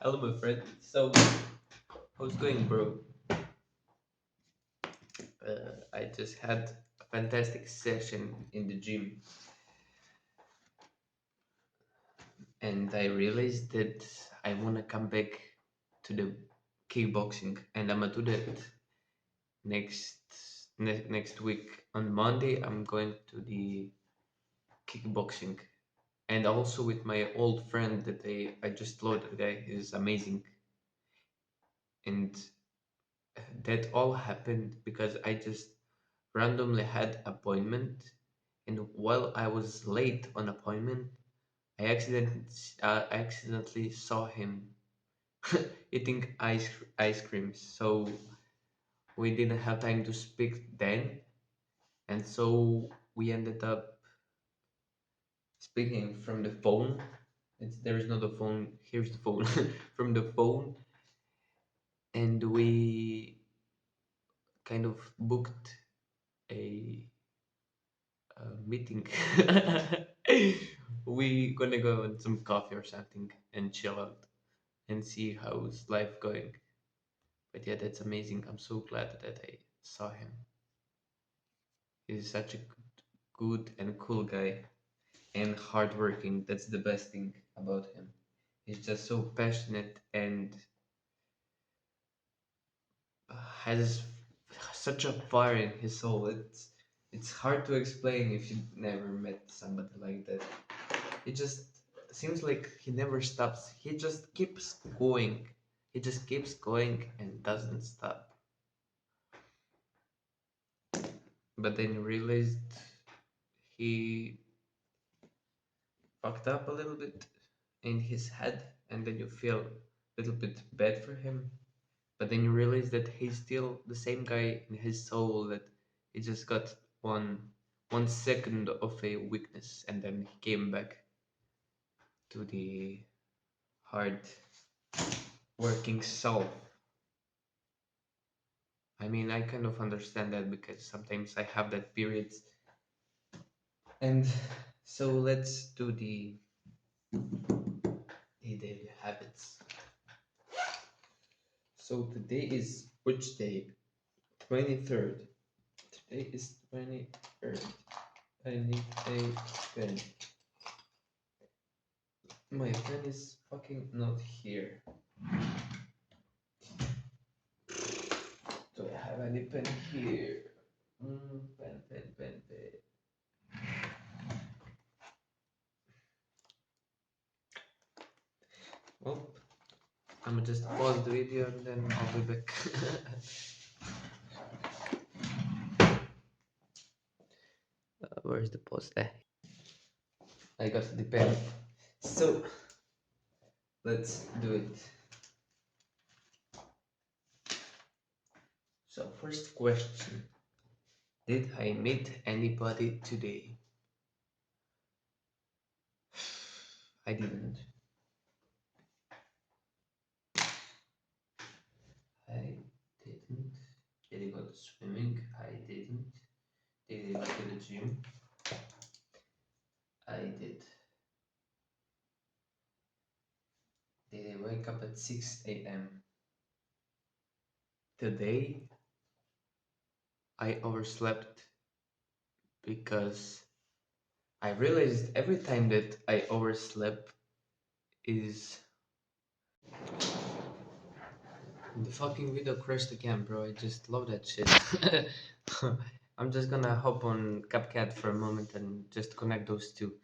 Hello, my friend. So, how's going, bro? I just had a fantastic session in the gym, and I realized that I wanna come back to the kickboxing, and I'm gonna do that next next week on Monday. I'm going to the kickboxing, and also with my old friend that I just loaded. The guy is amazing, and that all happened because I just randomly had appointment, and while I was late on appointment, I accidentally saw him eating ice creams. So we didn't have time to speak then, and so we ended up speaking from the phone. There is not a phone. Here's the phone from the phone, and we kind of booked a meeting. We gonna go on some coffee or something and chill out and see how's life going. But yeah, that's amazing. I'm so glad that I saw him. He's such a good and cool guy and hardworking. That's the best thing about him. He's just so passionate and has such a fire in his soul. It's hard to explain if you never met somebody like that. It just seems like he never stops. He just keeps going. He just keeps going and doesn't stop. But then you realized he fucked up a little bit in his head, and then you feel a little bit bad for him. But then you realize that he's still the same guy in his soul, that he just got one second of a weakness, and then he came back to the hard working self. I mean, I kind of understand that because sometimes I have that periods. And so let's do the daily habits. So today is which day? 23rd. Today is 23rd. I need a pen. My pen is fucking not here. Do I have any pen here? Pen. Well, I'm gonna just pause the video and then I'll be back. Where's the pause? I got the pen. So let's do it. So first question. Did I meet anybody today? I didn't. I didn't. Did I go to swimming? I didn't. Did I go to the gym? I did. Did I wake up at 6 a.m.? Today I overslept because I realized every time that I overslept is the fucking video crashed again, bro. I just love that shit. I'm just gonna hop on CapCut for a moment and just connect those two.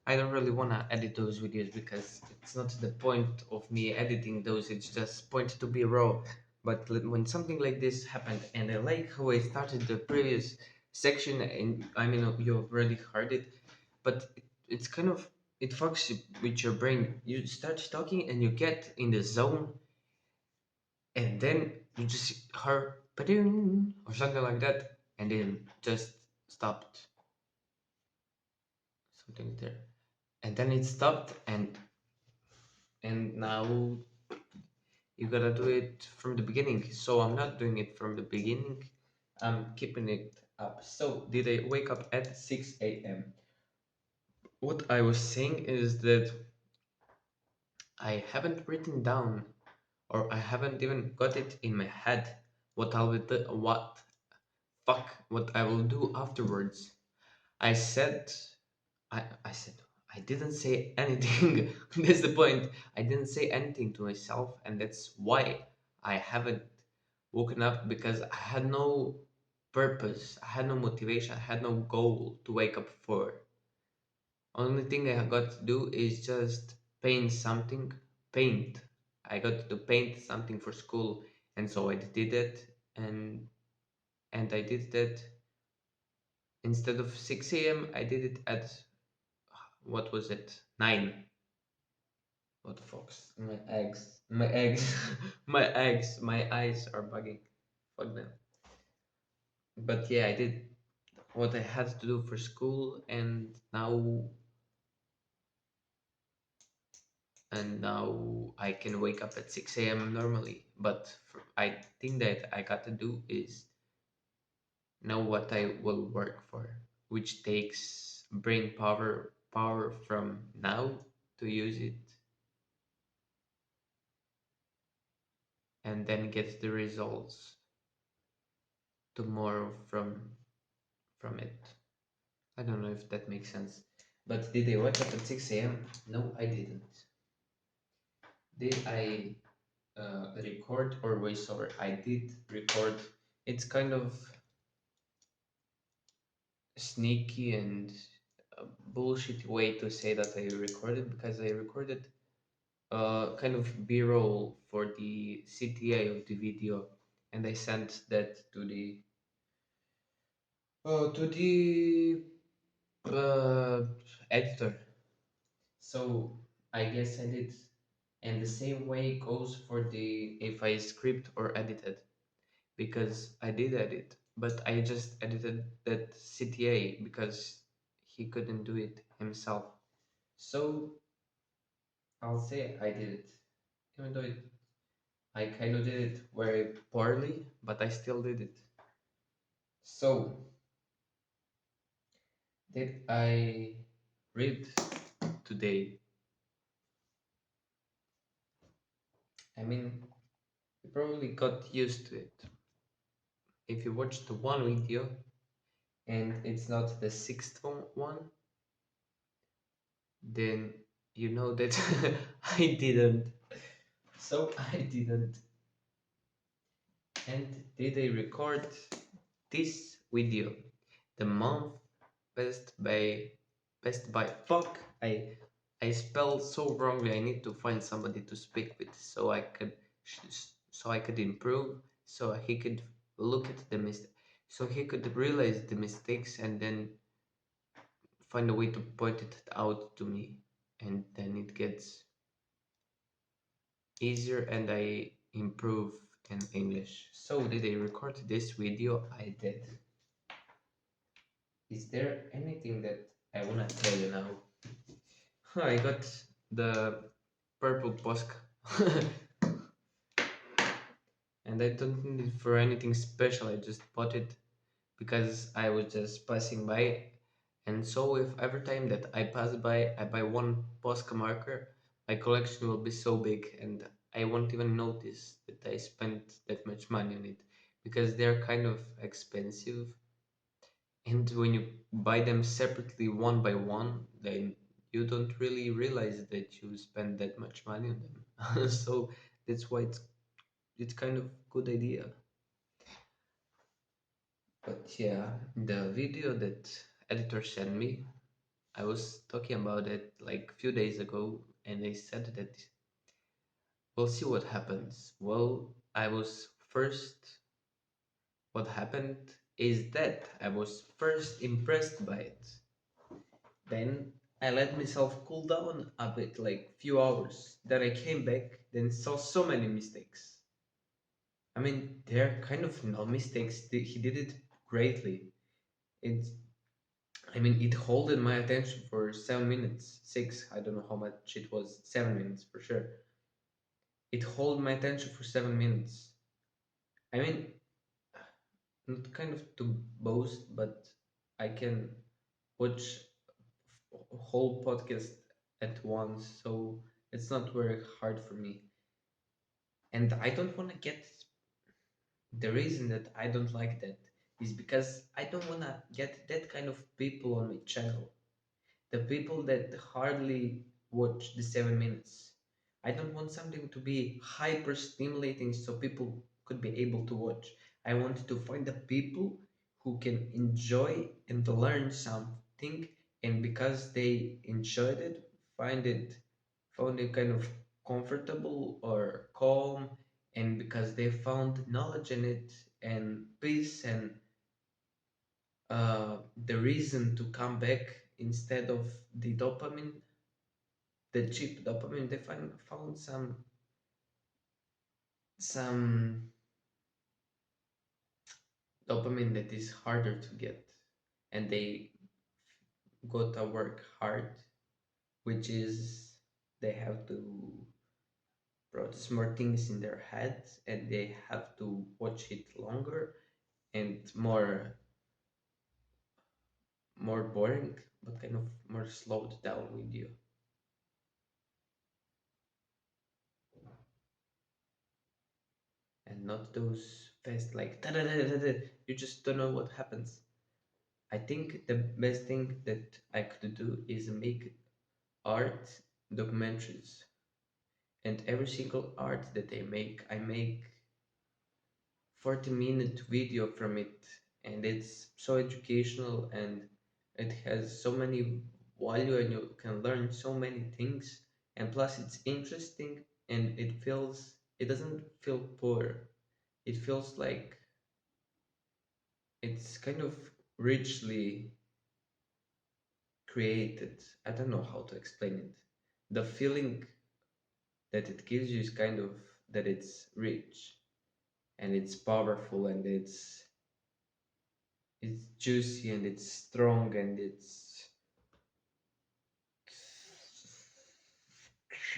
I don't really wanna edit those videos because it's not the point of me editing those, it's just point to be raw. But when something like this happened, and I like how I started the previous section, and I mean, you already heard it, but it's kind of, it fucks with your brain. You start talking and you get in the zone, and then you just heard "Ba-ding," or something like that, and then just stopped. Something there, and then it stopped, and now you gotta do it from the beginning. So I'm not doing it from the beginning. I'm keeping it up. So did I wake up at 6 a.m.? What I was saying is that I haven't written down, or I haven't even got it in my head what I'll do, what I will do afterwards. I said, I said, I didn't say anything. That's the point. I didn't say anything to myself, and that's why I haven't woken up, because I had no purpose, I had no motivation, I had no goal to wake up for. Only thing I got to do is just paint something, paint. I got to paint something for school, and so I did it, and I did that instead of 6 a.m. I did it at, what was it, 9. What the fuck's my eggs? My eggs, my eggs, my eyes are bugging. Fuck them. But yeah, I did what I had to do for school, and now I can wake up at 6 a.m. normally. But I think that I got to do is know what I will work for, which takes brain power from now to use it, and then get the results tomorrow from it. I don't know if that makes sense. But did I wake up at 6 a.m.? No, I didn't. Did I record or voiceover? I did record. It's kind of sneaky and a bullshit way to say that I recorded, because I recorded kind of b-roll for the CTA of the video, and I sent that to the editor. So I guess I did. And the same way goes for the if I script or edited, because I did edit, but I just edited that CTA because he couldn't do it himself. So I'll say I did it, even though I kind of did it very poorly, but I still did it. So did I read today? I mean, you probably got used to it. If you watched the one video and it's not the sixth one, then you know that I didn't. So I didn't. And did I record this video? The month Best by fuck. I spelled so wrongly. I need to find somebody to speak with so I could improve, so he could look at the mistake, so he could realize the mistakes and then find a way to point it out to me, and then it gets easier and I improve in English. So did I record this video? I did. Is there anything that I wanna tell you now? I got the purple Posca. And I don't need it for anything special. I just bought it because I was just passing by. And so if every time that I pass by I buy one Posca marker, my collection will be so big and I won't even notice that I spent that much money on it, because they're kind of expensive. And when you buy them separately one by one, then you don't really realize that you spend that much money on them. So that's why it's kind of good idea. But yeah, the video that editor sent me, I was talking about it like a few days ago, and they said that we'll see what happens. Well, I was first. What happened is that I was first impressed by it. Then I let myself cool down a bit, like few hours. Then I came back, then saw so many mistakes. I mean, they're kind of no mistakes. He did it greatly. It's, I mean, it holded my attention for 7 minutes, six. I don't know how much it was. 7 minutes for sure. It held my attention for 7 minutes. I mean, not kind of to boast, but I can watch whole podcast at once. So It's not very hard for me. And I don't want to get, the reason that I don't like that is because I don't want to get that kind of people on my channel. The people that hardly watch the 7 minutes. I don't want something to be hyper stimulating so people could be able to watch. I want to find the people who can enjoy and learn something, and because they enjoyed it, find it found it kind of comfortable or calm, and because they found knowledge in it and peace and the reason to come back instead of the dopamine, the cheap dopamine, they found some dopamine that is harder to get, and they got to work hard, which is they have to produce more things in their heads, and they have to watch it longer and more boring, but kind of more slowed down video. And not those fast like da-da-da-da-da. You just don't know what happens. I think the best thing that I could do is make art documentaries, and every single art that I make 40-minute video from it, and it's so educational, and it has so many value, and you can learn so many things, and plus it's interesting, and it doesn't feel poor. It feels like it's kind of richly created. I don't know how to explain it. The feeling that it gives you is kind of that it's rich and it's powerful and it's juicy and it's strong and it's,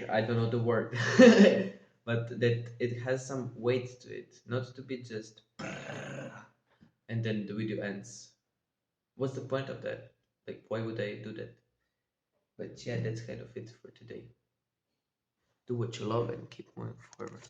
I don't know the word, but that it has some weight to it, not to be just and then the video ends. What's the point of that? Like, why would I do that? But yeah, that's kind of it for today. Do what you love and keep moving forward.